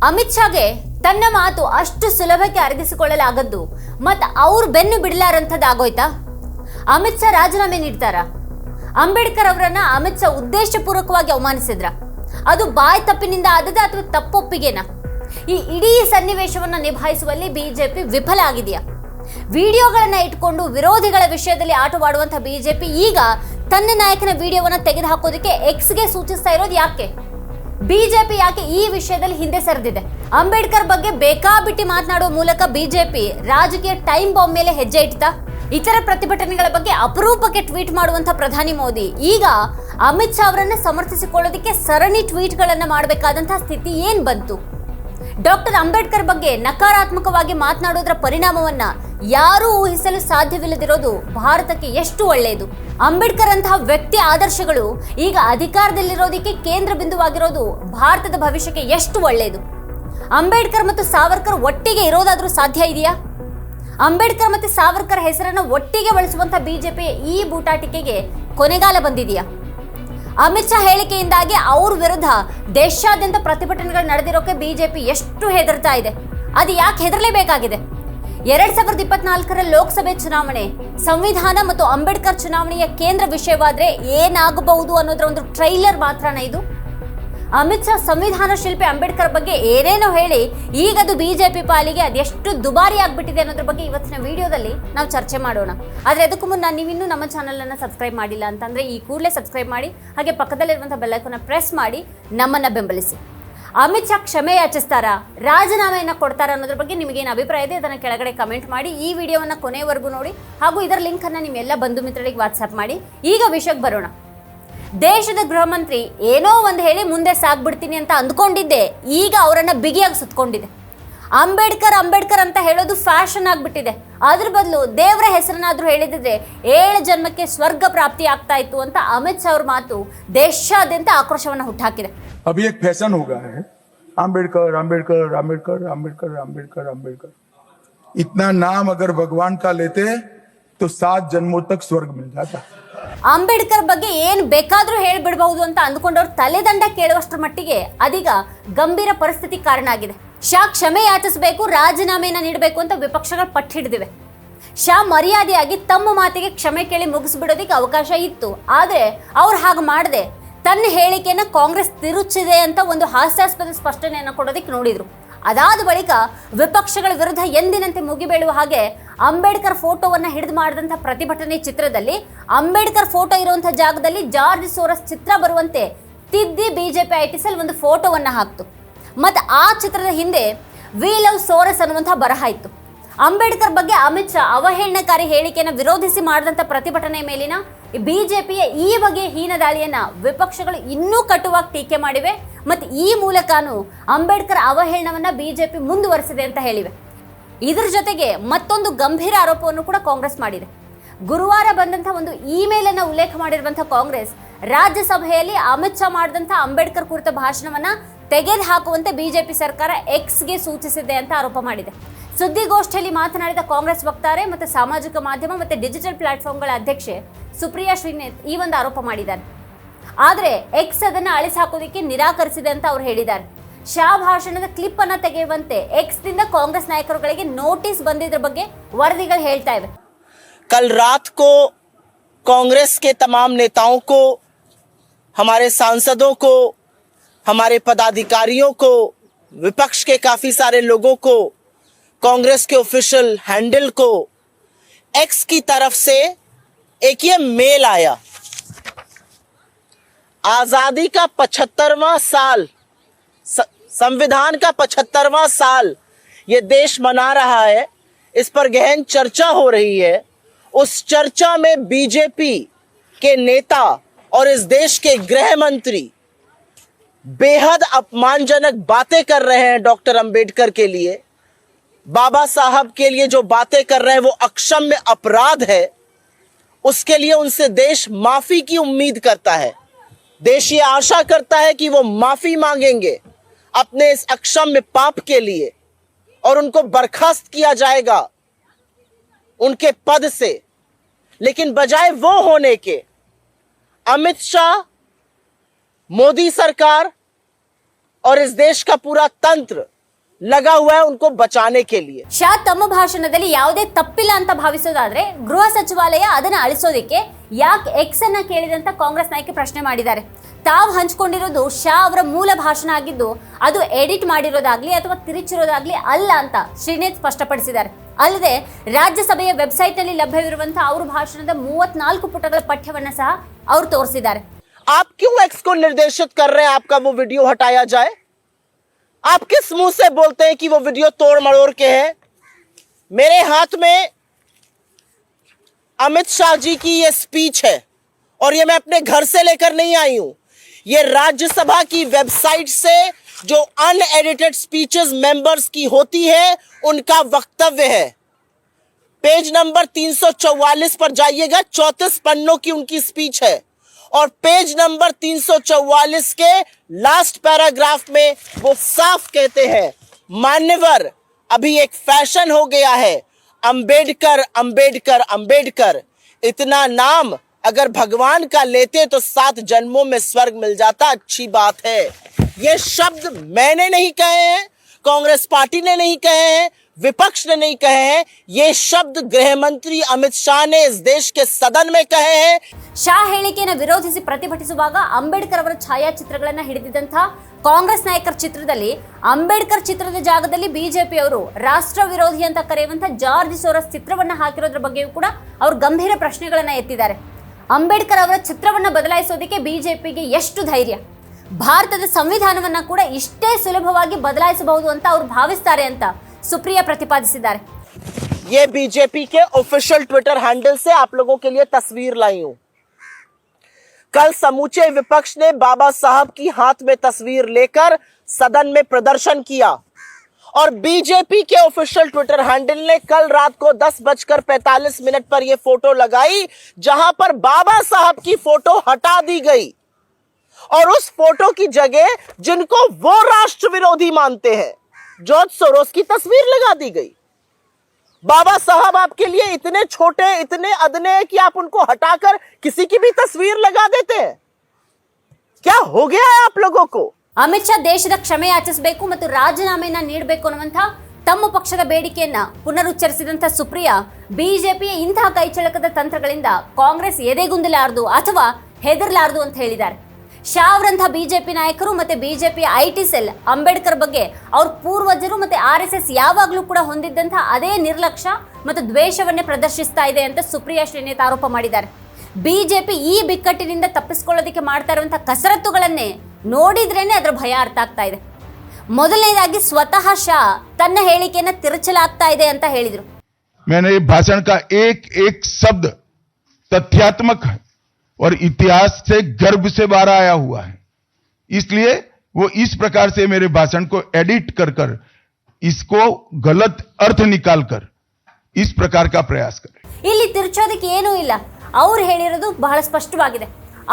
ಅಮಿತ್ ಶಾಗೆ ತನ್ನ ಮಾತು ಅಷ್ಟು ಸುಲಭಕ್ಕೆ ಅರಗಿಸಿಕೊಳ್ಳಲಾಗದ್ದು ಮತ್ತು ಅವ್ರು ಬೆನ್ನು ಬಿಡಲಾರಂಥದ್ದಾಗೋಯ್ತಾ? ಅಮಿತ್ ಶಾ ರಾಜೀನಾಮೆ ನೀಡ್ತಾರ? ಅಂಬೇಡ್ಕರ್ ಅವರನ್ನ ಅಮಿತ್ ಶಾ ಉದ್ದೇಶಪೂರ್ವಕವಾಗಿ ಅವಮಾನಿಸಿದ್ರ? ಅದು ಬಾಯ್ ತಪ್ಪಿನಿಂದ ಆದದ ಅಥವಾ ತಪ್ಪೊಪ್ಪಿಗೆನಾ? ಈ ಇಡೀ ಸನ್ನಿವೇಶವನ್ನು ನಿಭಾಯಿಸುವಲ್ಲಿ ಬಿಜೆಪಿ ವಿಫಲ ಆಗಿದೆಯಾ? ವಿಡಿಯೋಗಳನ್ನ ಇಟ್ಕೊಂಡು ವಿರೋಧಿಗಳ ವಿಷಯದಲ್ಲಿ ಆಟವಾಡುವಂಥ ಬಿಜೆಪಿ ಈಗ ತನ್ನ ನಾಯಕನ ವಿಡಿಯೋವನ್ನು ತೆಗೆದುಹಾಕೋದಕ್ಕೆ ಎಕ್ಸ್ಗೆ ಸೂಚಿಸ್ತಾ ಇರೋದು ಯಾಕೆ? ಬಿಜೆಪಿ ಯಾಕೆ ಈ ವಿಷಯದಲ್ಲಿ ಹಿಂದೆ ಸರಿದಿದೆ? ಅಂಬೇಡ್ಕರ್ ಬಗ್ಗೆ ಬೇಕಾಬಿಟ್ಟಿ ಮಾತನಾಡುವ ಮೂಲಕ ಬಿಜೆಪಿ ರಾಜಕೀಯ ಟೈಮ್ ಬಾಂಬ್ ಮೇಲೆ ಹೆಜ್ಜೆ ಇಡ್ತಾ? ಇತರ ಪ್ರತಿಭಟನೆಗಳ ಬಗ್ಗೆ ಅಪರೂಪಕ್ಕೆ ಟ್ವೀಟ್ ಮಾಡುವಂತ ಪ್ರಧಾನಿ ಮೋದಿ ಈಗ ಅಮಿತ್ ಶಾ ಅವರನ್ನ ಸಮರ್ಥಿಸಿಕೊಳ್ಳೋದಕ್ಕೆ ಸರಣಿ ಟ್ವೀಟ್ಗಳನ್ನ ಮಾಡಬೇಕಾದಂತಹ ಸ್ಥಿತಿ ಏನ್ ಬಂತು? ಡಾಕ್ಟರ್ ಅಂಬೇಡ್ಕರ್ ಬಗ್ಗೆ ನಕಾರಾತ್ಮಕವಾಗಿ ಮಾತನಾಡೋದ್ರ ಪರಿಣಾಮವನ್ನ ಯಾರೂ ಊಹಿಸಲು ಸಾಧ್ಯವಿಲ್ಲದಿರೋದು ಭಾರತಕ್ಕೆ ಎಷ್ಟು ಒಳ್ಳೆಯದು. ಅಂಬೇಡ್ಕರ್ ಅಂತಹ ವ್ಯಕ್ತಿ ಆದರ್ಶಗಳು ಈಗ ಅಧಿಕಾರದಲ್ಲಿರೋದಕ್ಕೆ ಕೇಂದ್ರ ಬಿಂದುವಾಗಿರೋದು ಭಾರತದ ಭವಿಷ್ಯಕ್ಕೆ ಎಷ್ಟು ಒಳ್ಳೆಯದು. ಅಂಬೇಡ್ಕರ್ ಮತ್ತು ಸಾವರ್ಕರ್ ಒಟ್ಟಿಗೆ ಇರೋದಾದ್ರೂ ಸಾಧ್ಯ ಇದೆಯಾ? ಅಂಬೇಡ್ಕರ್ ಮತ್ತು ಸಾವರ್ಕರ್ ಹೆಸರನ್ನು ಒಟ್ಟಿಗೆ ಬಳಸುವಂತ ಬಿಜೆಪಿಯ ಈ ಬೂಟಾಟಿಕೆಗೆ ಕೊನೆಗಾಲ ಬಂದಿದೆಯಾ? ಅಮಿತ್ ಶಾ ಹೇಳಿಕೆಯಿಂದಾಗಿ ಅವ್ರ ವಿರುದ್ಧ ದೇಶಾದ್ಯಂತ ಪ್ರತಿಭಟನೆಗಳು ನಡೆದಿರೋಕೆ ಬಿಜೆಪಿ ಎಷ್ಟು ಹೆದರ್ತಾ ಇದೆ. ಅದು ಯಾಕೆ ಹೆದರಲೇಬೇಕಾಗಿದೆ? 2024ರ ಲೋಕಸಭೆ ಚುನಾವಣೆ ಸಂವಿಧಾನ ಮತ್ತು ಅಂಬೇಡ್ಕರ್ ಚುನಾವಣೆಯ ಕೇಂದ್ರ ವಿಷಯವಾದ್ರೆ ಏನಾಗಬಹುದು ಅನ್ನೋದ್ರ ಒಂದು ಟ್ರೈಲರ್ ಮಾತ್ರನ ಇದು. ಅಮಿತ್ ಶಾ ಸಂವಿಧಾನ ಶಿಲ್ಪಿ ಅಂಬೇಡ್ಕರ್ ಬಗ್ಗೆ ಏನೇನೋ ಹೇಳಿ ಈಗದು ಬಿಜೆಪಿ ಪಾಲಿಗೆ ಅದೆಷ್ಟು ದುಬಾರಿ ಆಗ್ಬಿಟ್ಟಿದೆ ಅನ್ನೋದ್ರ ಬಗ್ಗೆ ಇವತ್ತಿನ ವಿಡಿಯೋದಲ್ಲಿ ನಾವು ಚರ್ಚೆ ಮಾಡೋಣ. ಆದರೆ ಅದಕ್ಕೂ ಮುನ್ನ ನೀವಿನ್ನೂ ನಮ್ಮ ಚಾನಲನ್ನು ಸಬ್ಸ್ಕ್ರೈಬ್ ಮಾಡಿಲ್ಲ ಅಂತಂದ್ರೆ ಈ ಕೂಡಲೇ ಸಬ್ಸ್ಕ್ರೈಬ್ ಮಾಡಿ, ಹಾಗೆ ಪಕ್ಕದಲ್ಲಿರುವಂಥ ಬೆಲ್ ಐಕಾನ್ನ ಪ್ರೆಸ್ ಮಾಡಿ ನಮ್ಮನ್ನ ಬೆಂಬಲಿಸಿ. ಅಮಿತ್ ಶಾ ಕ್ಷಮೆ ಯಾಚಿಸ್ತಾರಾ, ರಾಜೀನಾಮೆಯನ್ನು ಕೊಡ್ತಾರಾ ಅನ್ನೋದ್ರ ಬಗ್ಗೆ ನಿಮಗೇನು ಅಭಿಪ್ರಾಯ ಇದೆ ಅದನ್ನು ಕೆಳಗಡೆ ಕಮೆಂಟ್ ಮಾಡಿ. ಈ ವಿಡಿಯೋವನ್ನು ಕೊನೆವರೆಗೂ ನೋಡಿ, ಹಾಗೂ ಇದರ ಲಿಂಕನ್ನು ನಿಮ್ಮೆಲ್ಲ ಬಂಧು ಮಿತ್ರರಿಗೆ ವಾಟ್ಸ್ಆ್ಯಪ್ ಮಾಡಿ. ಈಗ ವಿಷಯಕ್ಕೆ ಬರೋಣ. ದೇಶದ ಗೃಹ ಮಂತ್ರಿ ಏನೋ ಒಂದು ಹೇಳಿ ಮುಂದೆ ಸಾಗ್ಬಿಡ್ತೀನಿ ಅಂತ ಅಂದ್ಕೊಂಡಿದ್ದೆ ಈಗ ಅವರನ್ನ ಬಿಗಿಯಾಗಿ ಸುತ್ಕೊಂಡಿದೆ. ಅಂಬೇಡ್ಕರ್ ಅಂತ ಹೇಳೋದು ಫ್ಯಾಷನ್ ಆಗ್ಬಿಟ್ಟಿದೆ. ಅದ್ರ ಬದಲು ದೇವರ ಹೆಸರನ್ನಾದ್ರೂ ಹೇಳಿದ್ರೆ 7 ಜನ್ಮಕ್ಕೆ ಸ್ವರ್ಗ ಪ್ರಾಪ್ತಿ ಆಗ್ತಾ ಇತ್ತು ಅಂತ ಅಮಿತ್ ಶಾ ಅವ್ರ ಮಾತು ದೇಶಾದ್ಯಂತ ಆಕ್ರೋಶವನ್ನು ಹುಟ್ಟಾಕಿದೆ. अभी एक फैशन हो गया है अंबेडकर अंबेडकर अंबेडकर अंबेडकर अंबेडकर अंबेडकर। इतना नाम अगर भगवान का लेते तो 7 जन्मों तक स्वर्ग मिल जाता। ಅಂಬೇಡ್ಕರ್ ಬಗ್ಗೆ ಏನ್ ಬೇಕಾದ್ರೂ ಹೇಳ್ಬಿಡಬಹುದು ಅಂತ ಅಂದ್ಕೊಂಡವ್ರು ತಲೆದಂಡ ಕೇಳುವಷ್ಟರ ಮಟ್ಟಿಗೆ ಅದೀಗ ಗಂಭೀರ ಪರಿಸ್ಥಿತಿ ಕಾರಣ ಆಗಿದೆ. ಶಾ ಕ್ಷಮೆ ಯಾಚಿಸಬೇಕು, ರಾಜೀನಾಮೆಯನ್ನ ನೀಡಬೇಕು ಅಂತ ವಿಪಕ್ಷಗಳು ಪಟ್ಟು ಹಿಡಿದಿವೆ. ಶಾ ಮರ್ಯಾದೆಯಾಗಿ ತಮ್ಮ ಮಾತಿಗೆ ಕ್ಷಮೆ ಕೇಳಿ ಮುಗಿಸ್ಬಿಡೋದಕ್ಕೆ ಅವಕಾಶ ಇತ್ತು. ಆದ್ರೆ ಅವ್ರು ಹಾಗೆ ಮಾಡದೆ ತನ್ನ ಹೇಳಿಕೆಯನ್ನ ಕಾಂಗ್ರೆಸ್ ತಿರುಚಿದೆ ಅಂತ ಒಂದು ಹಾಸ್ಯಾಸ್ಪದ ಸ್ಪಷ್ಟನೆಯನ್ನು ಕೊಡೋದಕ್ಕೆ ನೋಡಿದ್ರು. ಅದಾದ ಬಳಿಕ ವಿಪಕ್ಷಗಳ ವಿರುದ್ಧ ಎಂದಿನಂತೆ ಮುಗಿಬೀಳುವ ಹಾಗೆ ಅಂಬೇಡ್ಕರ್ ಫೋಟೋವನ್ನು ಹಿಡಿದು ಮಾಡಿದಂಥ ಪ್ರತಿಭಟನೆ ಚಿತ್ರದಲ್ಲಿ ಅಂಬೇಡ್ಕರ್ ಫೋಟೋ ಇರುವಂಥ ಜಾಗದಲ್ಲಿ ಜಾರ್ಜ್ ಸೋರಸ್ ಚಿತ್ರ ಬರುವಂತೆ ತಿದ್ದಿ ಬಿಜೆಪಿ ಐಟಿಸಲ್ ಒಂದು ಫೋಟೋವನ್ನು ಹಾಕ್ತು. ಮತ್ತು ಆ ಚಿತ್ರದ ಹಿಂದೆ ವಿ ಲವ್ ಸೋರಸ್ ಅನ್ನುವಂಥ ಬರಹ ಇತ್ತು. ಅಂಬೇಡ್ಕರ್ ಬಗ್ಗೆ ಅಮಿತ್ ಶಾ ಅವಹೇಳನಕಾರಿ ಹೇಳಿಕೆಯನ್ನು ವಿರೋಧಿಸಿ ಮಾಡಿದಂಥ ಪ್ರತಿಭಟನೆ ಮೇಲಿನ ಬಿಜೆಪಿಯ ಈ ಬಗೆಯ ಹೀನ ದಾಳಿಯನ್ನ ವಿಪಕ್ಷಗಳು ಇನ್ನೂ ಕಟುವಾಗಿ ಟೀಕೆ ಮಾಡಿವೆ ಮತ್ತು ಈ ಮೂಲಕನೂ ಅಂಬೇಡ್ಕರ್ ಅವಹೇಳನವನ್ನ ಬಿಜೆಪಿ ಮುಂದುವರೆಸಿದೆ ಅಂತ ಹೇಳಿವೆ. ಇದರ ಜೊತೆಗೆ ಮತ್ತೊಂದು ಗಂಭೀರ ಆರೋಪವನ್ನು ಕೂಡ ಕಾಂಗ್ರೆಸ್ ಮಾಡಿದೆ. ಗುರುವಾರ ಬಂದಂಥ ಒಂದು ಇಮೇಲ್ ಅನ್ನು ಉಲ್ಲೇಖ ಮಾಡಿರುವಂಥ ಕಾಂಗ್ರೆಸ್ ರಾಜ್ಯಸಭೆಯಲ್ಲಿ ಅಮಿತ್ ಶಾ ಮಾಡಿದಂಥ ಅಂಬೇಡ್ಕರ್ ಕುರಿತ ಭಾಷಣವನ್ನ ತೆಗೆದು ಹಾಕುವಂತೆ ಬಿಜೆಪಿ ಸರ್ಕಾರ ಎಕ್ಸ್ಗೆ ಸೂಚಿಸಿದೆ ಅಂತ ಆರೋಪ ಮಾಡಿದೆ. ಸುದ್ದಿಗೋಷ್ಠಿಯಲ್ಲಿ ಮಾತನಾಡಿದ ಕಾಂಗ್ರೆಸ್ ವಕ್ತಾರೆ ಮತ್ತು ಸಾಮಾಜಿಕ ಮಾಧ್ಯಮ ಮತ್ತು ಡಿಜಿಟಲ್ ಪ್ಲಾಟ್ಫಾರ್ಮ್ಗಳ ಅಧ್ಯಕ್ಷೆ ಸುಪ್ರಿಯಾ ಶ್ರೀನಾಥ್ ಈ ಒಂದು ಆರೋಪ ಮಾಡಿದ್ದಾರೆ. ಆದರೆ ಎಕ್ಸ್ ಅದನ್ನ ಅಳಿಸಾಕೋದಕ್ಕೆ ನಿರಾಕರಿಸಿದೆ ಅಂತ ಅವ್ರು ಹೇಳಿದ್ದಾರೆ. ಶಾ ಭಾಷಣದ ಕ್ಲಿಪ್ ಅನ್ನ ತೆಗೆಯುವಂತೆ ಎಕ್ಸ್ ದಿಂದ ಕಾಂಗ್ರೆಸ್ ನಾಯಕರುಗಳಿಗೆ ನೋಟಿಸ್ ಬಂದಿದ್ರ ಬಗ್ಗೆ ವರದಿಗಳು ಹೇಳ್ತಾ ಇವೆ. कल रात को कांग्रेस के तमाम नेताओं को, हमारे सांसदों को, हमारे पदाधिकारियों को, विपक्ष के काफी सारे लोगों को, कांग्रेस के ऑफिशियल हैंडल को एक्स की तरफ से एक ये मेल आया। आजादी का 75वां साल, संविधान का 75वां साल ये देश मना रहा है, इस पर गहन चर्चा हो रही है। उस चर्चा में बीजेपी के नेता और इस देश के गृह मंत्री बेहद अपमानजनक बातें कर रहे हैं डॉक्टर अंबेडकर के लिए, बाबा साहब के लिए जो बातें कर रहे हैं वो अक्षम्य अपराध है। उसके लिए उनसे देश माफी की उम्मीद करता है। देश ये आशा करता है कि वो माफी मांगेंगे अपने इस अक्षम्य पाप के लिए और उनको बर्खास्त किया जाएगा उनके पद से। लेकिन बजाय वो होने के अमित शाह, मोदी सरकार और इस देश का पूरा तंत्र लगा हुआ है उनको बचाने के लिए। ಶಾ ತಮ್ಮ ಭಾಷಣದಲ್ಲಿ ಯಾವುದೇ ತಪ್ಪಿಲ್ಲ ಅಂತ ಭಾವಿಸೋದಾದ್ರೆ ಗೃಹ ಸಚಿವಾಲಯ ಅದನ್ನ ಅಳಿಸೋದಕ್ಕೆ ಯಾಕೆ ಎಕ್ಸ್ ಅನ್ನ ಕೇಳಿದಂತ ಕಾಂಗ್ರೆಸ್ ನಾಯಕರು ಪ್ರಶ್ನೆ ಮಾಡಿದ್ದಾರೆ. ತಾವು ಹಂಚಿಕೊಂಡಿರೋದು ಶಾ ಅವರ ಮೂಲ ಭಾಷಣ ಆಗಿದ್ದು ಅದು ಎಡಿಟ್ ಮಾಡಿರೋದಾಗ್ಲಿ ಅಥವಾ ತಿರುಚಿರೋದಾಗ್ಲಿ ಅಲ್ಲ ಅಂತ ಶ್ರೀನೇತ್ ಸ್ಪಷ್ಟಪಡಿಸಿದ್ದಾರೆ. ಅಲ್ಲದೆ ರಾಜ್ಯಸಭೆಯ ವೆಬ್ಸೈಟ್ ನಲ್ಲಿ ಲಭ್ಯವಿರುವಂತಹ ಅವರ ಭಾಷಣದ 34 ಪುಟಗಳ ಪಠ್ಯವನ್ನ ಸಹ ಅವರು ತೋರಿಸಿದ್ದಾರೆ. आप क्यों एक्स को निर्देशित कर रहे हैं आपका वो वीडियो हटाया जाए? आप किस मुंह से बोलते हैं कि वो वीडियो तोड़ मरोड़ के है? मेरे हाथ में अमित शाह जी की ये स्पीच है और ये मैं अपने घर से लेकर नहीं आई हूं. ये राज्यसभा की वेबसाइट से जो अनएडिटेड स्पीचेस मेंबर्स की होती है उनका वक्तव्य है. पेज नंबर 344 पर जाइएगा. 34 पन्नों की उनकी स्पीच है और पेज नंबर 344 के लास्ट पैराग्राफ में वो साफ कहते हैं, मान्यवर अभी एक फैशन हो गया है अंबेडकर अंबेडकर अंबेडकर. इतना नाम अगर भगवान का लेते तो 7 जन्मों में स्वर्ग मिल जाता. अच्छी बात है. ये शब्द मैंने नहीं कहे हैं, कांग्रेस पार्टी ने नहीं कहे हैं, विपक्ष ने नहीं कहे हैं. ये शब्द गृह मंत्री अमित शाह ने इस देश के सदन में कहे हैं. ಶಾ ಹೇಳಿಕೆಯನ್ನು ವಿರೋಧಿಸಿ ಪ್ರತಿಭಟಿಸುವಾಗ ಅಂಬೇಡ್ಕರ್ ಅವರ ಛಾಯಾಚಿತ್ರಗಳನ್ನ ಹಿಡಿದಿದ್ದಂತಹ ಕಾಂಗ್ರೆಸ್ ನಾಯಕರ ಚಿತ್ರದಲ್ಲಿ ಅಂಬೇಡ್ಕರ್ ಚಿತ್ರದ ಜಾಗದಲ್ಲಿ ಬಿಜೆಪಿಯವರು ರಾಷ್ಟ್ರ ವಿರೋಧಿ ಅಂತ ಕರೆಯುವಂತಹ ಜಾರ್ಜ್ ಸೋರಸ್ ಚಿತ್ರವನ್ನ ಹಾಕಿರೋದ್ರ ಬಗ್ಗೆಯೂ ಕೂಡ ಅವರು ಗಂಭೀರ ಪ್ರಶ್ನೆಗಳನ್ನ ಎತ್ತಿದ್ದಾರೆ. ಅಂಬೇಡ್ಕರ್ ಅವರ ಚಿತ್ರವನ್ನ ಬದಲಾಯಿಸೋದಕ್ಕೆ ಬಿಜೆಪಿಗೆ ಎಷ್ಟು ಧೈರ್ಯ? ಭಾರತದ ಸಂವಿಧಾನವನ್ನ ಕೂಡ ಇಷ್ಟೇ ಸುಲಭವಾಗಿ ಬದಲಾಯಿಸಬಹುದು ಅಂತ ಅವರು ಭಾವಿಸ್ತಾರೆ ಅಂತ ಸುಪ್ರಿಯಾ प्रतिपादिಸಿದ್ದಾರೆ. ये बीजेपी के ऑफिशियल ट्विटर हैंडल से आप लोगों के लिए तस्वीर लाई हूं. कल समूचे विपक्ष ने बाबा साहब की हाथ में तस्वीर लेकर सदन में प्रदर्शन किया और बीजेपी के ऑफिशियल ट्विटर हैंडल ने कल रात को 10:45 पर यह फोटो लगाई जहां पर बाबा साहब की फोटो हटा दी गई और उस फोटो की जगह जिनको वो राष्ट्र विरोधी मानते हैं जॉर्ज सोरोस की तस्वीर लगा दी गई. बाबा साहब आपके लिए इतने छोटे इतने अदने कि आप उनको हटाकर किसी की भी तस्वीर लगा देते हैं. क्या हो गया है आप लोगों को? ಅಮಿತ್ ಶಾ ದೇಶದ ಕ್ಷಮೆ ಯಾಚಿಸಬೇಕು ಮತ್ತು ರಾಜೀನಾಮೆಯನ್ನ ನೀಡಬೇಕು ಅನ್ನುವಂತಹ ತಮ್ಮ ಪಕ್ಷದ ಬೇಡಿಕೆಯನ್ನ ಪುನರುಚ್ಚರಿಸಿದಂತ ಸುಪ್ರಿಯಾ ಬಿಜೆಪಿಯ ಇಂತಹ ಕೈಚಳಕದ ತಂತ್ರಗಳಿಂದ ಕಾಂಗ್ರೆಸ್ ಎದೆಗುಂದಲಾರದು ಅಥವಾ ಹೆದರಲಾರದು ಅಂತ ಹೇಳಿದ್ದಾರೆ. ಶಾ ಅವರಂತಹ ಬಿಜೆಪಿ ನಾಯಕರು ಮತ್ತೆ ಬಿಜೆಪಿಯ ಐಟಿ ಸೆಲ್ ಅಂಬೇಡ್ಕರ್ ಬಗ್ಗೆ ಅವ್ರ ಪೂರ್ವಜರು ಮತ್ತೆ RSS ಯಾವಾಗಲೂ ಕೂಡ ಹೊಂದಿದ್ದಂತಹ ಅದೇ ನಿರ್ಲಕ್ಷ್ಯ ಮತ್ತು ದ್ವೇಷವನ್ನೇ ಪ್ರದರ್ಶಿಸ್ತಾ ಇದೆ ಅಂತ ಸುಪ್ರಿಯಾ ಶ್ರೀನೇತ್ ಆರೋಪ ಮಾಡಿದ್ದಾರೆ. ಬಿಜೆಪಿ ಈ ಬಿಕ್ಕಟ್ಟಿನಿಂದ ತಪ್ಪಿಸಿಕೊಳ್ಳೋದಕ್ಕೆ ಮಾಡ್ತಾ ಇರುವಂತಹ ಕಸರತ್ತುಗಳನ್ನೇ ನೋಡಿದ್ರೇನೆ ಅದರ ಭಯ ಅರ್ಥ ಆಗ್ತಾ ಇದೆ. ಮೊದಲನೇದಾಗಿ ಸ್ವತಃ ಶಾ ತನ್ನ ಹೇಳಿಕೆಯನ್ನ ತಿರುಚಲಾಗ್ತಾ ಇದೆ ಅಂತ ಹೇಳಿದ್ರು. मैंने भाषण का एक एक शब्द तथ्यात्मक है और इतिहास से गर्भ से बाहर आया हुआ है, इसलिए वो इस प्रकार से मेरे भाषण को एडिट कर कर इसको गलत अर्थ निकाल कर इस प्रकार का प्रयास करें. ಇಲ್ಲಿ ತಿರುಚೋದಕ್ಕೆ ಏನೂ ಇಲ್ಲ. ಅವ್ರು ಹೇಳಿರೋದು ಬಹಳ ಸ್ಪಷ್ಟವಾಗಿದೆ.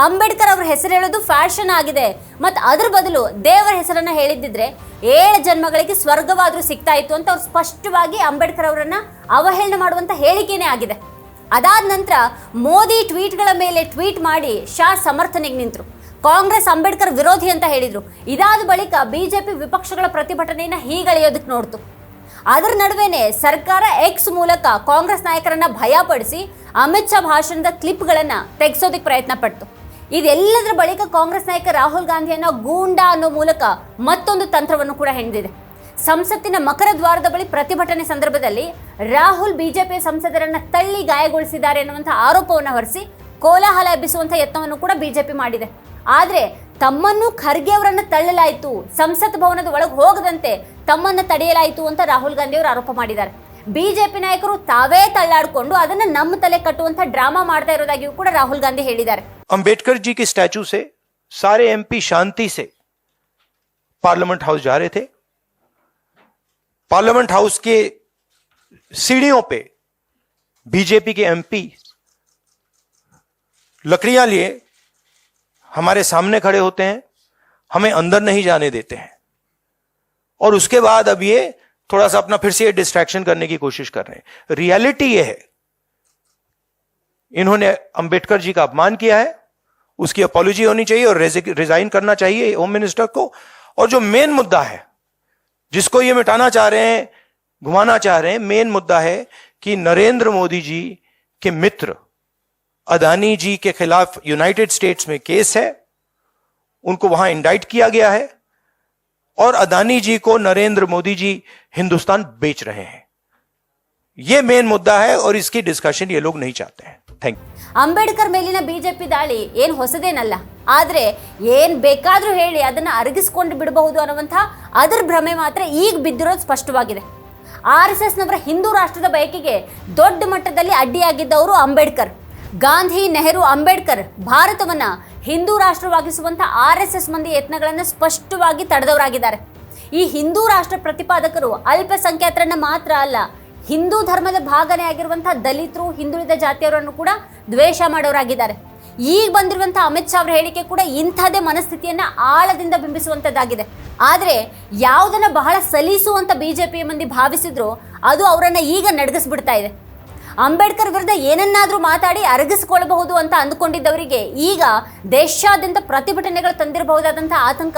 ಅಂಬೇಡ್ಕರ್ ಅವ್ರ ಹೆಸರು ಹೇಳೋದು ಫ್ಯಾಷನ್ ಆಗಿದೆ ಮತ್ತು ಅದ್ರ ಬದಲು ದೇವರ ಹೆಸರನ್ನ ಹೇಳಿದ್ದಿದ್ರೆ 7 ಜನ್ಮಗಳಿಗೆ ಸ್ವರ್ಗವಾದ್ರೂ ಸಿಗ್ತಾ ಇತ್ತು ಅಂತ ಅವ್ರು ಸ್ಪಷ್ಟವಾಗಿ ಅಂಬೇಡ್ಕರ್ ಅವರನ್ನ ಅವಹೇಳನ ಮಾಡುವಂತ ಹೇಳಿಕೆನೇ ಆಗಿದೆ. ಅದಾದ ನಂತರ ಮೋದಿ ಟ್ವೀಟ್ಗಳ ಮೇಲೆ ಟ್ವೀಟ್ ಮಾಡಿ ಶಾ ಸಮರ್ಥನೆಗೆ ನಿಂತರು. ಕಾಂಗ್ರೆಸ್ ಅಂಬೇಡ್ಕರ್ ವಿರೋಧಿ ಅಂತ ಹೇಳಿದ್ರು. ಇದಾದ ಬಳಿಕ ಬಿಜೆಪಿ ವಿಪಕ್ಷಗಳ ಪ್ರತಿಭಟನೆಯನ್ನ ಹೀಗಳೆಯೋದಕ್ಕೆ ನೋಡ್ತು. ಅದರ ನಡುವೆನೆ ಸರ್ಕಾರ ಎಕ್ಸ್ ಮೂಲಕ ಕಾಂಗ್ರೆಸ್ ನಾಯಕರನ್ನ ಭಯಪಡಿಸಿ ಅಮಿತ್ ಶಾ ಭಾಷಣದ ಕ್ಲಿಪ್ಗಳನ್ನ ತೆಗೆಸೋದಕ್ಕೆ ಪ್ರಯತ್ನ ಪಡ್ತು. ಇದೆಲ್ಲದರ ಬಳಿಕ ಕಾಂಗ್ರೆಸ್ ನಾಯಕ ರಾಹುಲ್ ಗಾಂಧಿಯನ್ನ ಗೂಂಡಾ ಅನ್ನೋ ಮೂಲಕ ಮತ್ತೊಂದು ತಂತ್ರವನ್ನು ಕೂಡ ಹೆಣೆದಿದೆ. ಸಂಸತ್ತಿನ ಮಕರ ದ್ವಾರದ ಬಳಿ ಪ್ರತಿಭಟನೆ ಸಂದರ್ಭದಲ್ಲಿ ರಾಹುಲ್ ಬಿಜೆಪಿ ಸಂಸದರನ್ನ ತಳ್ಳಿ ಗಾಯಗೊಳಿಸಿದ್ದಾರೆ ಎನ್ನುವಂತಹ ಆರೋಪವನ್ನು ಹೊರಿಸಿ ಕೋಲಾಹಲ ಎಬ್ಬಿಸುವಂತಹ ಯತ್ನವನ್ನು ಕೂಡ ಬಿಜೆಪಿ ಮಾಡಿದೆ. ಆದ್ರೆ ತಮ್ಮನ್ನು ಖರ್ಗೆ ಅವರನ್ನ ತಳ್ಳಲಾಯಿತು, ಸಂಸತ್ ಭವನದ ಒಳಗೆ ಹೋಗದಂತೆ ತಮ್ಮನ್ನ ತಡೆಯಲಾಯಿತು ಅಂತ ರಾಹುಲ್ ಗಾಂಧಿ ಅವರು ಆರೋಪ ಮಾಡಿದ್ದಾರೆ. ಬಿಜೆಪಿ ನಾಯಕರು ತಾವೇ ತಳ್ಳಾಡಿಕೊಂಡು ಅದನ್ನ ನಮ್ಮ ತಲೆ ಕಟ್ಟುವಂತ ಡ್ರಾಮಾ ಮಾಡ್ತಾ ಇರೋದಾಗಿಯೂ ಕೂಡ ರಾಹುಲ್ ಗಾಂಧಿ ಹೇಳಿದ್ದಾರೆ. अंबेडकर जी के स्टैचू से सारे एमपी शांति से पार्लियामेंट हाउस जा रहे थे. पार्लियामेंट हाउस के सीढ़ियों पे बीजेपी के एमपी लकड़ियां लिए हमारे सामने खड़े होते हैं, हमें अंदर नहीं जाने देते हैं और उसके बाद अब ये थोड़ा सा अपना फिर से ये डिस्ट्रैक्शन करने की कोशिश कर रहे हैं. रियलिटी ये है, इन्होंने अंबेडकर जी का अपमान किया है, उसकी अपॉलॉजी होनी चाहिए और रिजाइन करना चाहिए होम मिनिस्टर को और जो मेन मुद्दा है जिसको ये मिटाना चाह रहे हैं, घुमाना चाह रहे हैं, मेन मुद्दा है कि नरेंद्र मोदी जी के मित्र अदानी जी के खिलाफ यूनाइटेड स्टेट्स में केस है, उनको वहां इंडाइट किया गया है और अदानी जी को नरेंद्र मोदी जी हिंदुस्तान बेच रहे हैं। यह मेन मुद्दा है और इसकी डिस्कशन ये लोग नहीं चाहते हैं। Thank you. ಅಂಬೇಡ್ಕರ್ ಮೇಲಿನ ಬಿಜೆಪಿ ದಾಳಿ ಏನು ಹೊಸದೇನಲ್ಲ, ಆದರೆ ಏನು ಬೇಕಾದರೂ ಹೇಳಿ ಅದನ್ನು ಅರಗಿಸ್ಕೊಂಡು ಬಿಡಬಹುದು ಅನ್ನುವಂಥ ಅದರ ಭ್ರಮೆ ಮಾತ್ರ ಈಗ ಬಿದ್ದಿರೋದು ಸ್ಪಷ್ಟವಾಗಿದೆ. RSSನವರ ಹಿಂದೂ ರಾಷ್ಟ್ರದ ಬಯಕೆಗೆ ದೊಡ್ಡ ಮಟ್ಟದಲ್ಲಿ ಅಡ್ಡಿಯಾಗಿದ್ದವರು ಅಂಬೇಡ್ಕರ್. ಗಾಂಧಿ, ನೆಹರು, ಅಂಬೇಡ್ಕರ್ ಭಾರತವನ್ನು ಹಿಂದೂ ರಾಷ್ಟ್ರವಾಗಿಸುವಂಥ RSS ಮಂದಿ ಯತ್ನಗಳನ್ನು ಸ್ಪಷ್ಟವಾಗಿ ತಡೆದವರಾಗಿದ್ದಾರೆ. ಈ ಹಿಂದೂ ರಾಷ್ಟ್ರ ಪ್ರತಿಪಾದಕರು ಅಲ್ಪಸಂಖ್ಯಾತರನ್ನ ಮಾತ್ರ ಅಲ್ಲ, ಹಿಂದೂ ಧರ್ಮದ ಭಾಗನೇ ಆಗಿರುವಂತಹ ದಲಿತರು, ಹಿಂದುಳಿದ ಜಾತಿಯವರನ್ನು ಕೂಡ ದ್ವೇಷ ಮಾಡೋರಾಗಿದ್ದಾರೆ. ಈಗ ಬಂದಿರುವಂತಹ ಅಮಿತ್ ಶಾ ಅವರ ಹೇಳಿಕೆ ಕೂಡ ಇಂಥದೇ ಮನಸ್ಥಿತಿಯನ್ನ ಆಳದಿಂದ ಬಿಂಬಿಸುವಂತದ್ದಾಗಿದೆ. ಆದರೆ ಯಾವುದನ್ನ ಬಹಳ ಸಲೀಸುವಂತ ಬಿಜೆಪಿ ಮಂದಿ ಭಾವಿಸಿದ್ರು ಅದು ಅವರನ್ನ ಈಗ ನಡಗಿಸ್ಬಿಡ್ತಾ ಇದೆ. ಅಂಬೇಡ್ಕರ್ ವಿರುದ್ಧ ಏನನ್ನಾದ್ರೂ ಮಾತಾಡಿ ಅರಗಿಸಿಕೊಳ್ಳಬಹುದು ಅಂತ ಅಂದುಕೊಂಡಿದ್ದವರಿಗೆ ಈಗ ದೇಶಾದ್ಯಂತ ಪ್ರತಿಭಟನೆಗಳು ತಂದಿರಬಹುದಾದಂತಹ ಆತಂಕ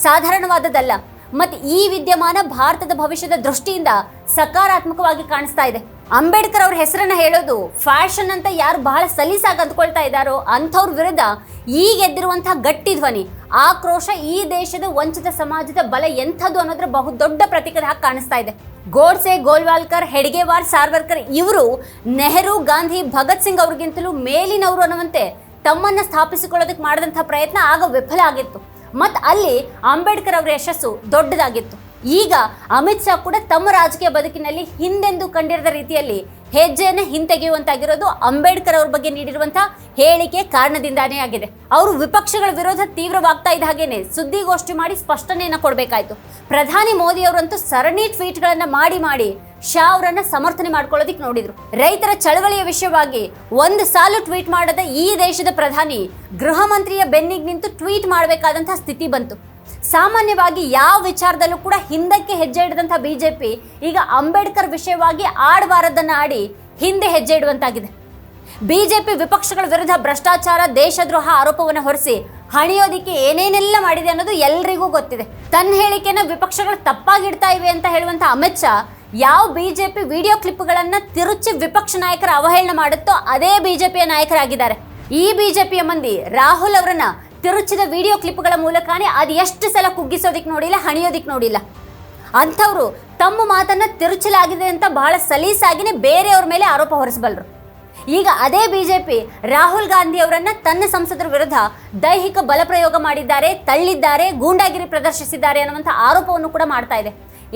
ಸಾಧಾರಣವಾದದ್ದಲ್ಲ. ಮತ್ತು ಈ ವಿದ್ಯಮಾನ ಭಾರತದ ಭವಿಷ್ಯದ ದೃಷ್ಟಿಯಿಂದ ಸಕಾರಾತ್ಮಕವಾಗಿ ಕಾಣಿಸ್ತಾ ಇದೆ. ಅಂಬೇಡ್ಕರ್ ಅವ್ರ ಹೆಸರನ್ನ ಹೇಳೋದು ಫ್ಯಾಷನ್ ಅಂತ ಯಾರು ಬಹಳ ಸಲೀಸಾಗಿ ಅಂದ್ಕೊಳ್ತಾ ಇದ್ದಾರೋ ಅಂಥವ್ರ ವಿರುದ್ಧ ಈಗ ಎದ್ದಿರುವಂತಹ ಗಟ್ಟಿ ಧ್ವನಿ, ಆಕ್ರೋಶ ಈ ದೇಶದ ವಂಚಿತ ಸಮಾಜದ ಬಲ ಎಂಥದ್ದು ಅನ್ನೋದ್ರ ಬಹುದೊಡ್ಡ ಪ್ರತೀಕದ ಹಾಗೆ ಕಾಣಿಸ್ತಾ ಇದೆ. ಗೋಡ್ಸೆ, ಗೋಲ್ವಾಲ್ಕರ್, ಹೆಡ್ಗೇವಾರ್, ಸಾರ್ವರ್ಕರ್ ಇವರು ನೆಹರು, ಗಾಂಧಿ, ಭಗತ್ ಸಿಂಗ್ ಅವ್ರಿಗಿಂತಲೂ ಮೇಲಿನವರು ಅನ್ನುವಂತೆ ತಮ್ಮನ್ನ ಸ್ಥಾಪಿಸಿಕೊಳ್ಳೋದಕ್ಕೆ ಮಾಡಿದಂಥ ಪ್ರಯತ್ನ ಆಗ ವಿಫಲ ಆಗಿತ್ತು ಮತ್ತು ಅಲ್ಲಿ ಅಂಬೇಡ್ಕರ್ ಅವರ ಯಶಸ್ಸು ದೊಡ್ಡದಾಗಿತ್ತು. ಈಗ ಅಮಿತ್ ಶಾ ಕೂಡ ತಮ್ಮ ರಾಜಕೀಯ ಬದುಕಿನಲ್ಲಿ ಹಿಂದೆಂದೂ ಕಂಡಿರದ ರೀತಿಯಲ್ಲಿ ಹೆಜ್ಜೆಯನ್ನು ಹಿಂತೆಗೆಯುವಂತಾಗಿರೋದು ಅಂಬೇಡ್ಕರ್ ಅವ್ರ ಬಗ್ಗೆ ನೀಡಿರುವಂತಹ ಹೇಳಿಕೆ ಕಾರಣದಿಂದಾನೇ ಆಗಿದೆ. ಅವರು ವಿಪಕ್ಷಗಳ ವಿರೋಧ ತೀವ್ರವಾಗ್ತಾ ಇದ್ದ ಹಾಗೇನೆ ಸುದ್ದಿಗೋಷ್ಠಿ ಮಾಡಿ ಸ್ಪಷ್ಟನೆಯನ್ನ ಕೊಡಬೇಕಾಯ್ತು. ಪ್ರಧಾನಿ ಮೋದಿ ಅವರಂತೂ ಸರಣಿ ಟ್ವೀಟ್ಗಳನ್ನ ಮಾಡಿ ಶಾ ಅವರನ್ನ ಸಮರ್ಥನೆ ಮಾಡ್ಕೊಳ್ಳೋದಿಕ್ ನೋಡಿದ್ರು. ರೈತರ ಚಳವಳಿಯ ವಿಷಯವಾಗಿ ಒಂದು ಸಾಲು ಟ್ವೀಟ್ ಮಾಡದ ಈ ದೇಶದ ಪ್ರಧಾನಿ ಗೃಹ ಮಂತ್ರಿಯ ಬೆನ್ನಿಗೆ ನಿಂತು ಟ್ವೀಟ್ ಮಾಡಬೇಕಾದಂತಹ ಸ್ಥಿತಿ ಬಂತು. ಸಾಮಾನ್ಯವಾಗಿ ಯಾವ ವಿಚಾರದಲ್ಲೂ ಕೂಡ ಹಿಂದಕ್ಕೆ ಹೆಜ್ಜೆ ಇಡದಂತಹ ಬಿಜೆಪಿ ಈಗ ಅಂಬೇಡ್ಕರ್ ವಿಷಯವಾಗಿ ಆಡಬಾರದನ್ನ ಆಡಿ ಹಿಂದೆ ಹೆಜ್ಜೆ ಇಡುವಂತಾಗಿದೆ. ಬಿಜೆಪಿ ವಿಪಕ್ಷಗಳ ವಿರುದ್ಧ ಭ್ರಷ್ಟಾಚಾರ, ದೇಶದ್ರೋಹ ಆರೋಪವನ್ನು ಹೊರಿಸಿ ಹಣಿಯೋದಿಕ್ಕೆ ಏನೇನೆಲ್ಲ ಮಾಡಿದೆ ಅನ್ನೋದು ಎಲ್ರಿಗೂ ಗೊತ್ತಿದೆ. ತನ್ನ ಹೇಳಿಕೆನ ವಿಪಕ್ಷಗಳು ತಪ್ಪಾಗಿಡ್ತಾ ಇವೆ ಅಂತ ಹೇಳುವಂತ ಅಮಿತ್ ಶಾ ಯಾವ ಬಿಜೆಪಿ ವಿಡಿಯೋ ಕ್ಲಿಪ್ಗಳನ್ನ ತಿರುಚಿ ವಿಪಕ್ಷ ನಾಯಕರ ಅವಹೇಳನ ಮಾಡುತ್ತೋ ಅದೇ ಬಿಜೆಪಿಯ ನಾಯಕರಾಗಿದ್ದಾರೆ. ಈ ಬಿಜೆಪಿಯ ಮಂದಿ ರಾಹುಲ್ ಅವರನ್ನ ತಿರುಚಿದ ವಿಡಿಯೋ ಕ್ಲಿಪ್ಗಳ ಮೂಲಕನೇ ಅದು ಎಷ್ಟು ಸಲ ಕುಗ್ಗಿಸೋದಿಕ್ ನೋಡಿಲ್ಲ, ಹಣಿಯೋದಿಕ್ ನೋಡಿಲ್ಲ. ಅಂಥವ್ರು ತಮ್ಮ ಮಾತನ್ನ ತಿರುಚಲಾಗಿದೆ ಅಂತ ಬಹಳ ಸಲೀಸಾಗಿನೇ ಬೇರೆಯವ್ರ ಮೇಲೆ ಆರೋಪ ಹೊರಿಸಬಲ್ಲರು. ಈಗ ಅದೇ ಬಿಜೆಪಿ ರಾಹುಲ್ ಗಾಂಧಿ ಅವರನ್ನ ತನ್ನ ಸಂಸದರ ವಿರುದ್ಧ ದೈಹಿಕ ಬಲಪ್ರಯೋಗ ಮಾಡಿದ್ದಾರೆ, ತಳ್ಳಿದ್ದಾರೆ, ಗೂಂಡಾಗಿರಿ ಪ್ರದರ್ಶಿಸಿದ್ದಾರೆ ಅನ್ನುವಂಥ ಆರೋಪವನ್ನು ಕೂಡ ಮಾಡ್ತಾ ಇದೆ.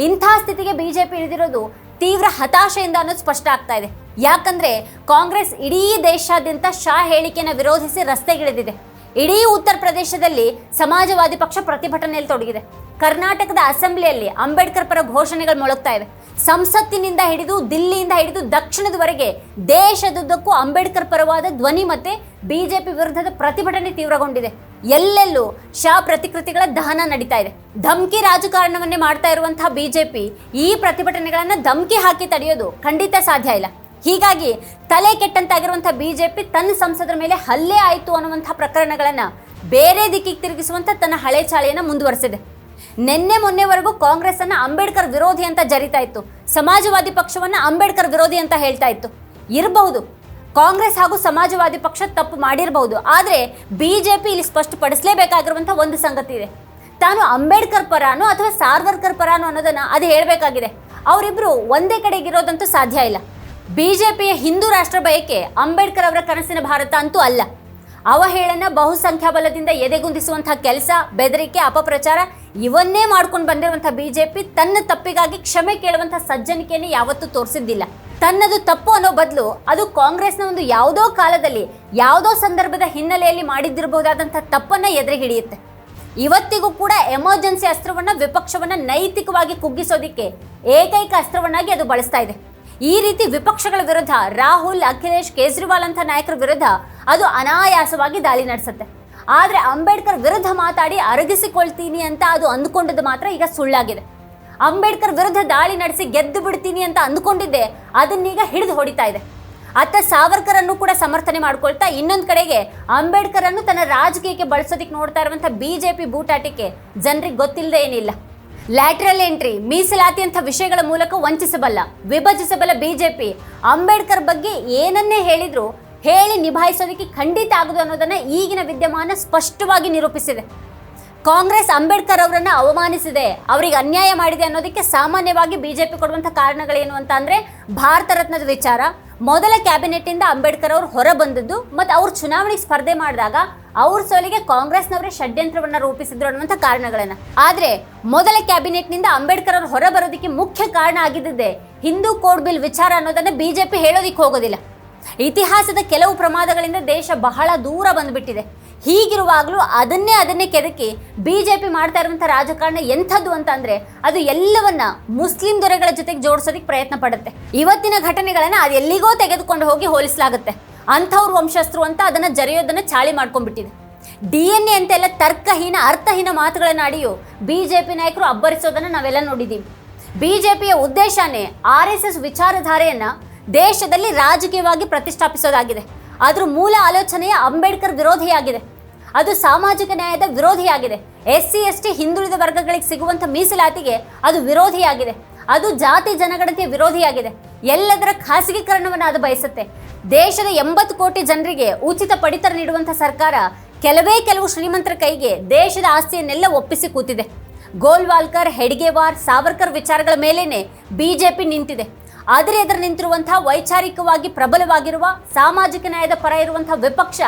ಇಂಥ ಸ್ಥಿತಿಗೆ ಬಿಜೆಪಿ ಇಳಿದಿರೋದು ತೀವ್ರ ಹತಾಶೆಯಿಂದ ಅನ್ನೋದು ಸ್ಪಷ್ಟ ಆಗ್ತಾ ಇದೆ. ಯಾಕಂದ್ರೆ ಕಾಂಗ್ರೆಸ್ ಇಡೀ ದೇಶಾದ್ಯಂತ ಶಾ ಹೇಳಿಕೆಯನ್ನು ವಿರೋಧಿಸಿ ರಸ್ತೆಗಿಳಿದಿದೆ. ಇಡೀ ಉತ್ತರ ಪ್ರದೇಶದಲ್ಲಿ ಸಮಾಜವಾದಿ ಪಕ್ಷ ಪ್ರತಿಭಟನೆಯಲ್ಲಿ ತೊಡಗಿದೆ. ಕರ್ನಾಟಕದ ಅಸೆಂಬ್ಲಿಯಲ್ಲಿ ಅಂಬೇಡ್ಕರ್ ಪರ ಘೋಷಣೆಗಳು ಮೊಳಗ್ತಾ ಇವೆ. ಸಂಸತ್ತಿನಿಂದ ಹಿಡಿದು ದಿಲ್ಲಿಯಿಂದ ಹಿಡಿದು ದಕ್ಷಿಣದವರೆಗೆ ದೇಶದುದ್ದಕ್ಕೂ ಅಂಬೇಡ್ಕರ್ ಪರವಾದ ಧ್ವನಿ ಮತ್ತೆ ಬಿಜೆಪಿ ವಿರುದ್ಧದ ಪ್ರತಿಭಟನೆ ತೀವ್ರಗೊಂಡಿದೆ. ಎಲ್ಲೆಲ್ಲೂ ಶಾ ಪ್ರತಿಕೃತಿಗಳ ದಹನ ನಡೀತಾ ಇದೆ. ಧಮ್ಕಿ ರಾಜಕಾರಣವನ್ನೇ ಮಾಡ್ತಾ ಇರುವಂತಹ ಬಿಜೆಪಿ ಈ ಪ್ರತಿಭಟನೆಗಳನ್ನ ಧಮ್ಕಿ ಹಾಕಿ ತಡೆಯೋದು ಖಂಡಿತ ಸಾಧ್ಯ ಇಲ್ಲ. ಹೀಗಾಗಿ ತಲೆ ಕೆಟ್ಟಂತಾಗಿರುವಂತಹ ಬಿಜೆಪಿ ತನ್ನ ಸಂಸದರ ಮೇಲೆ ಹಲ್ಲೆ ಆಯಿತು ಅನ್ನುವಂತಹ ಪ್ರಕರಣಗಳನ್ನ ಬೇರೆ ದಿಕ್ಕಿಗೆ ತಿರುಗಿಸುವಂತ ತನ್ನ ಹಳೆ ಚಾಳಿಯನ್ನ ಮುಂದುವರೆಸಿದೆ. ನಿನ್ನೆ ಮೊನ್ನೆವರೆಗೂ ಕಾಂಗ್ರೆಸ್ ಅನ್ನ ಅಂಬೇಡ್ಕರ್ ವಿರೋಧಿ ಅಂತ ಜರಿತಾ ಇತ್ತು, ಸಮಾಜವಾದಿ ಪಕ್ಷವನ್ನ ಅಂಬೇಡ್ಕರ್ ವಿರೋಧಿ ಅಂತ ಹೇಳ್ತಾ ಇತ್ತು. ಇರಬಹುದು, ಕಾಂಗ್ರೆಸ್ ಹಾಗೂ ಸಮಾಜವಾದಿ ಪಕ್ಷ ತಪ್ಪು ಮಾಡಿರಬಹುದು. ಆದರೆ ಬಿಜೆಪಿ ಇಲ್ಲಿ ಸ್ಪಷ್ಟಪಡಿಸಲೇಬೇಕಾಗಿರುವಂತಹ ಒಂದು ಸಂಗತಿ ಇದೆ. ತಾನು ಅಂಬೇಡ್ಕರ್ ಪರಾನೋ ಅಥವಾ ಸಾರ್ವರ್ಕರ್ ಪರಾನೋ ಅನ್ನೋದನ್ನ ಅದು ಹೇಳಬೇಕಾಗಿದೆ. ಅವರಿಬ್ರು ಒಂದೇ ಕಡೆಗಿರೋದಂತೂ ಸಾಧ್ಯ ಇಲ್ಲ. ಬಿಜೆಪಿಯ ಹಿಂದೂ ರಾಷ್ಟ್ರ ಬಯಕೆ ಅಂಬೇಡ್ಕರ್ ಅವರ ಕನಸಿನ ಭಾರತ ಅಂತೂ ಅಲ್ಲ. ಅವಹೇಳನ, ಬಹುಸಂಖ್ಯಾಬಲದಿಂದ ಎದೆಗುಂದಿಸುವಂತಹ ಕೆಲಸ, ಬೆದರಿಕೆ, ಅಪಪ್ರಚಾರ ಇವನ್ನೇ ಮಾಡ್ಕೊಂಡು ಬಂದಿರುವಂತಹ ಬಿಜೆಪಿ ತನ್ನ ತಪ್ಪಿಗಾಗಿ ಕ್ಷಮೆ ಕೇಳುವಂತಹ ಸಜ್ಜನಿಕೆಯನ್ನು ಯಾವತ್ತೂ ತೋರಿಸಿದ್ದಿಲ್ಲ. ತನ್ನದು ತಪ್ಪು ಅನ್ನೋ ಬದಲು ಅದು ಕಾಂಗ್ರೆಸ್ನ ಒಂದು ಯಾವುದೋ ಕಾಲದಲ್ಲಿ ಯಾವುದೋ ಸಂದರ್ಭದ ಹಿನ್ನೆಲೆಯಲ್ಲಿ ಮಾಡಿದ್ದಿರಬಹುದಾದಂತಹ ತಪ್ಪನ್ನ ಎದುರು ಹಿಡಿಯುತ್ತೆ. ಇವತ್ತಿಗೂ ಕೂಡ ಎಮರ್ಜೆನ್ಸಿ ಅಸ್ತ್ರವನ್ನ ವಿಪಕ್ಷವನ್ನ ನೈತಿಕವಾಗಿ ಕುಗ್ಗಿಸೋದಿಕ್ಕೆ ಏಕೈಕ ಅಸ್ತ್ರವನ್ನಾಗಿ ಅದು ಬಳಸ್ತಾ ಇದೆ. ಈ ರೀತಿ ವಿಪಕ್ಷಗಳ ವಿರುದ್ಧ ರಾಹುಲ್, ಅಖಿಲೇಶ್, ಕೇಜ್ರಿವಾಲ್ ಅಂತ ನಾಯಕರ ವಿರುದ್ಧ ಅದು ಅನಾಯಾಸವಾಗಿ ದಾಳಿ ನಡೆಸುತ್ತೆ. ಆದರೆ ಅಂಬೇಡ್ಕರ್ ವಿರುದ್ಧ ಮಾತಾಡಿ ಅರಗಿಸಿಕೊಳ್ತೀನಿ ಅಂತ ಅದು ಅಂದುಕೊಂಡದ್ದು ಮಾತ್ರ ಈಗ ಸುಳ್ಳಾಗಿದೆ. ಅಂಬೇಡ್ಕರ್ ವಿರುದ್ಧ ದಾಳಿ ನಡೆಸಿ ಗೆದ್ದು ಬಿಡ್ತೀನಿ ಅಂತ ಅಂದುಕೊಂಡಿದ್ದೆ ಅದನ್ನೀಗ ಹಿಡಿದು ಹೊಡಿತಾ ಇದೆ. ಅತ್ತ ಸಾವರ್ಕರ್ ಅನ್ನು ಕೂಡ ಸಮರ್ಥನೆ ಮಾಡ್ಕೊಳ್ತಾ ಇನ್ನೊಂದು ಕಡೆಗೆ ಅಂಬೇಡ್ಕರ್ ಅನ್ನು ತನ್ನ ರಾಜಕೀಯಕ್ಕೆ ಬಳಸೋದಕ್ಕೆ ನೋಡ್ತಾ ಇರುವಂತ ಬಿಜೆಪಿ ಬೂಟಾಟಿಕೆ ಜನರಿಗೆ ಗೊತ್ತಿಲ್ಲದೆ ಏನಿಲ್ಲ. ಲ್ಯಾಟ್ರಲ್ ಎಂಟ್ರಿ, ಮೀಸಲಾತಿ ಅಂತ ವಿಷಯಗಳ ಮೂಲಕ ವಂಚಿಸಬಲ್ಲ, ವಿಭಜಿಸಬಲ್ಲ ಬಿಜೆಪಿ ಅಂಬೇಡ್ಕರ್ ಬಗ್ಗೆ ಏನನ್ನೇ ಹೇಳಿದ್ರು ಹೇಳಿ ನಿಭಾಯಿಸೋದಕ್ಕೆ ಖಂಡಿತ ಆಗುದು ಅನ್ನೋದನ್ನ ಈಗಿನ ವಿದ್ಯಮಾನ ಸ್ಪಷ್ಟವಾಗಿ ನಿರೂಪಿಸಿದೆ. ಕಾಂಗ್ರೆಸ್ ಅಂಬೇಡ್ಕರ್ ಅವರನ್ನ ಅವಮಾನಿಸಿದೆ, ಅವರಿಗೆ ಅನ್ಯಾಯ ಮಾಡಿದೆ ಅನ್ನೋದಕ್ಕೆ ಸಾಮಾನ್ಯವಾಗಿ ಬಿಜೆಪಿ ಕೊಡುವಂಥ ಕಾರಣಗಳೇನು ಅಂತ ಅಂದ್ರೆ ಭಾರತ ರತ್ನದ ವಿಚಾರ, ಮೊದಲ ಕ್ಯಾಬಿನೆಟ್ ಇಂದ ಅಂಬೇಡ್ಕರ್ ಅವರು ಹೊರ ಬಂದದ್ದು ಮತ್ತು ಅವ್ರು ಚುನಾವಣೆಗೆ ಸ್ಪರ್ಧೆ ಮಾಡಿದಾಗ ಅವ್ರ ಸೋಲಿಗೆ ಕಾಂಗ್ರೆಸ್ನವರೇ ಷಡ್ಯಂತ್ರವನ್ನ ರೂಪಿಸಿದ್ರು ಅನ್ನುವಂಥ ಕಾರಣಗಳನ್ನ. ಆದ್ರೆ ಮೊದಲ ಕ್ಯಾಬಿನೆಟ್ ನಿಂದ ಅಂಬೇಡ್ಕರ್ ಅವರು ಹೊರ ಬರೋದಕ್ಕೆ ಮುಖ್ಯ ಕಾರಣ ಆಗಿದ್ದೇ ಹಿಂದೂ ಕೋಡ್ ಬಿಲ್ ವಿಚಾರ ಅನ್ನೋದನ್ನ ಬಿಜೆಪಿ ಹೇಳೋದಿಕ್ಕೆ ಹೋಗೋದಿಲ್ಲ. ಇತಿಹಾಸದ ಕೆಲವು ಪ್ರಮಾದಗಳಿಂದ ದೇಶ ಬಹಳ ದೂರ ಬಂದ್ಬಿಟ್ಟಿದೆ. ಹೀಗಿರುವಾಗಲೂ ಅದನ್ನೇ ಕೆದಕಿ ಬಿಜೆಪಿ ಮಾಡ್ತಾ ಇರುವಂಥ ರಾಜಕಾರಣ ಎಂಥದ್ದು ಅಂತ ಅಂದ್ರೆ ಅದು ಎಲ್ಲವನ್ನ ಮುಸ್ಲಿಂ ದೊರೆಗಳ ಜೊತೆಗೆ ಜೋಡಿಸೋದಕ್ಕೆ ಪ್ರಯತ್ನ ಪಡುತ್ತೆ. ಇವತ್ತಿನ ಘಟನೆಗಳನ್ನ ಅದು ಎಲ್ಲಿಗೋ ತೆಗೆದುಕೊಂಡು ಹೋಗಿ ಹೋಲಿಸಲಾಗುತ್ತೆ. ಅಂಥವ್ರ ವಂಶಸ್ಥರು ಅಂತ ಅದನ್ನ ಜರೆಯೋದನ್ನ ಚಾಳಿ ಮಾಡ್ಕೊಂಡ್ಬಿಟ್ಟಿದೆ. DNA ಅಂತೆಲ್ಲ ತರ್ಕಹೀನ ಅರ್ಥಹೀನ ಮಾತುಗಳನ್ನ ಆಡಿಯೋ ಬಿಜೆಪಿ ನಾಯಕರು ಅಬ್ಬರಿಸೋದನ್ನ ನಾವೆಲ್ಲ ನೋಡಿದ್ದೀವಿ. ಬಿಜೆಪಿಯ ಉದ್ದೇಶನೇ RSS ವಿಚಾರಧಾರೆಯನ್ನ ದೇಶದಲ್ಲಿ ರಾಜಕೀಯವಾಗಿ ಪ್ರತಿಷ್ಠಾಪಿಸೋದಾಗಿದೆ. ಅದ್ರ ಮೂಲ ಆಲೋಚನೆಯ ಅಂಬೇಡ್ಕರ್ ವಿರೋಧಿಯಾಗಿದೆ. ಅದು ಸಾಮಾಜಿಕ ನ್ಯಾಯದ ವಿರೋಧಿಯಾಗಿದೆ. SC/ST ಹಿಂದುಳಿದ ವರ್ಗಗಳಿಗೆ ಸಿಗುವಂಥ ಮೀಸಲಾತಿಗೆ ಅದು ವಿರೋಧಿಯಾಗಿದೆ. ಅದು ಜಾತಿ ಜನಗಣತಿಯ ವಿರೋಧಿಯಾಗಿದೆ. ಎಲ್ಲದರ ಖಾಸಗೀಕರಣವನ್ನು ಅದು ಬಯಸುತ್ತೆ. ದೇಶದ 80 ಕೋಟಿ ಜನರಿಗೆ ಉಚಿತ ಪಡಿತರ ನೀಡುವಂಥ ಸರ್ಕಾರ ಕೆಲವು ಶ್ರೀಮಂತರ ಕೈಗೆ ದೇಶದ ಆಸ್ತಿಯನ್ನೆಲ್ಲ ಒಪ್ಪಿಸಿ ಕೂತಿದೆ. ಗೋಲ್ವಾಲ್ಕರ್, ಹೆಡ್ಗೇವಾರ್, ಸಾವರ್ಕರ್ ವಿಚಾರಗಳ ಮೇಲೇನೆ ಬಿಜೆಪಿ ನಿಂತಿದೆ. ಆದರೆ ಎದುರು ನಿಂತಿರುವಂತಹ ವೈಚಾರಿಕವಾಗಿ ಪ್ರಬಲವಾಗಿರುವ ಸಾಮಾಜಿಕ ನ್ಯಾಯದ ಪರ ಇರುವಂತಹ ವಿಪಕ್ಷ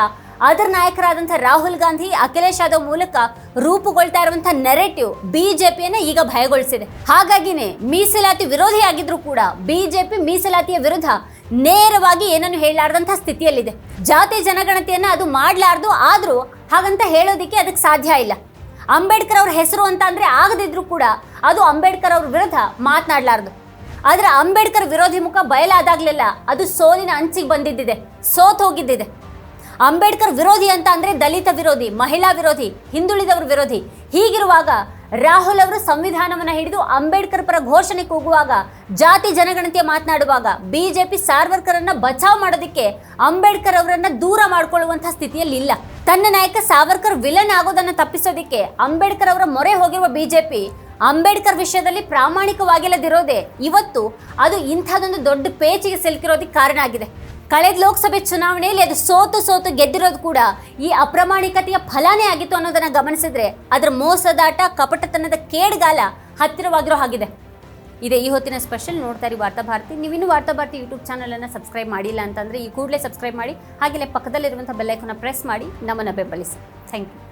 ಅದರ ನಾಯಕರಾದಂಥ ರಾಹುಲ್ ಗಾಂಧಿ, ಅಖಿಲೇಶ್ ಯಾದವ್ ಮೂಲಕ ರೂಪುಗೊಳ್ತಾ ಇರುವಂತಹ ನೆರೆಟಿವ್ ಬಿಜೆಪಿಯನ್ನ ಈಗ ಭಯಗೊಳಿಸಿದೆ. ಹಾಗಾಗಿನೇ ಮೀಸಲಾತಿ ವಿರೋಧಿಯಾಗಿದ್ರು ಕೂಡ ಬಿಜೆಪಿ ಮೀಸಲಾತಿಯ ವಿರುದ್ಧ ನೇರವಾಗಿ ಏನನ್ನು ಹೇಳಲಾರ್ದಂಥ ಸ್ಥಿತಿಯಲ್ಲಿದೆ. ಜಾತಿ ಜನಗಣತಿಯನ್ನ ಅದು ಮಾಡಲಾರ್ದು, ಆದ್ರೂ ಹಾಗಂತ ಹೇಳೋದಿಕ್ಕೆ ಅದಕ್ಕೆ ಸಾಧ್ಯ ಇಲ್ಲ. ಅಂಬೇಡ್ಕರ್ ಅವ್ರ ಹೆಸರು ಅಂತ ಅಂದ್ರೆ ಆಗದಿದ್ರು ಕೂಡ ಅದು ಅಂಬೇಡ್ಕರ್ ಅವ್ರ ವಿರುದ್ಧ ಮಾತನಾಡಲಾರ್ದು. ಆದ್ರೆ ಅಂಬೇಡ್ಕರ್ ವಿರೋಧಿ ಮುಖ ಬಯಲಾದಾಗ್ಲೆಲ್ಲ ಅದು ಸೋಲಿನ ಅಂಚಿಗೆ ಬಂದಿದ್ದಿದೆ, ಸೋತ್ ಹೋಗಿದ್ದಿದೆ. ಅಂಬೇಡ್ಕರ್ ವಿರೋಧಿ ಅಂತ ಅಂದ್ರೆ ದಲಿತ ವಿರೋಧಿ, ಮಹಿಳಾ ವಿರೋಧಿ, ಹಿಂದುಳಿದವರ ವಿರೋಧಿ. ಹೀಗಿರುವಾಗ ರಾಹುಲ್ ಅವರು ಸಂವಿಧಾನವನ್ನ ಹಿಡಿದು ಅಂಬೇಡ್ಕರ್ ಪರ ಘೋಷಣೆ ಕೂಗುವಾಗ, ಜಾತಿ ಜನಗಣತಿಯ ಮಾತನಾಡುವಾಗ ಬಿಜೆಪಿ ಸಾವರ್ಕರನ್ನ ಬಚಾವ್ ಮಾಡೋದಕ್ಕೆ ಅಂಬೇಡ್ಕರ್ ಅವರನ್ನ ದೂರ ಮಾಡ್ಕೊಳ್ಳುವಂತಹ ಸ್ಥಿತಿಯಲ್ಲಿ ಇಲ್ಲ. ತನ್ನ ನಾಯಕ ಸಾವರ್ಕರ್ ವಿಲನ್ ಆಗೋದನ್ನ ತಪ್ಪಿಸೋದಿಕ್ಕೆ ಅಂಬೇಡ್ಕರ್ ಅವರ ಮೊರೆ ಹೋಗಿರುವ ಬಿಜೆಪಿ ಅಂಬೇಡ್ಕರ್ ವಿಷಯದಲ್ಲಿ ಪ್ರಾಮಾಣಿಕವಾಗಿಲ್ಲದಿರೋದೇ ಇವತ್ತು ಅದು ಇಂಥದೊಂದು ದೊಡ್ಡ ಪೇಚಿಗೆ ಸಿಲುಕಿರೋದಕ್ಕೆ ಕಾರಣ ಆಗಿದೆ. ಕಳೆದ ಲೋಕಸಭೆ ಚುನಾವಣೆಯಲ್ಲಿ ಅದು ಸೋತು ಗೆದ್ದಿರೋದು ಕೂಡ ಈ ಅಪ್ರಾಮಾಣಿಕತೆಯ ಫಲನೇ ಆಗಿತ್ತು ಅನ್ನೋದನ್ನ ಗಮನಿಸಿದ್ರೆ ಅದರ ಮೋಸದಾಟ, ಕಪಟತನದ ಕೇಡ್ಗಾಲ ಹತ್ತಿರವಾಗಿರೋ ಹಾಗಿದೆ. ಇದೇ ಈ ಹೊತ್ತಿನ ಸ್ಪೆಷಲ್. ನೋಡ್ತಾ ಇರಿ ವಾರ್ತಾ ಭಾರತಿ. ನೀವಿನ್ನೂ ವಾರ್ತಾ ಭಾರತಿ ಯೂಟ್ಯೂಬ್ ಚಾನಲನ್ನು ಸಬ್ಸ್ಕ್ರೈಬ್ ಮಾಡಿಲ್ಲ ಅಂತಂದರೆ ಈ ಕೂಡಲೇ ಸಬ್ಸ್ಕ್ರೈಬ್ ಮಾಡಿ. ಹಾಗೆಯೇ ಪಕ್ಕದಲ್ಲಿರುವಂಥ ಬೆಲ್ ಐಕಾನ್ನ ಪ್ರೆಸ್ ಮಾಡಿ ನಮ್ಮನ್ನು ಬೆಂಬಲಿಸಿ. Thank you.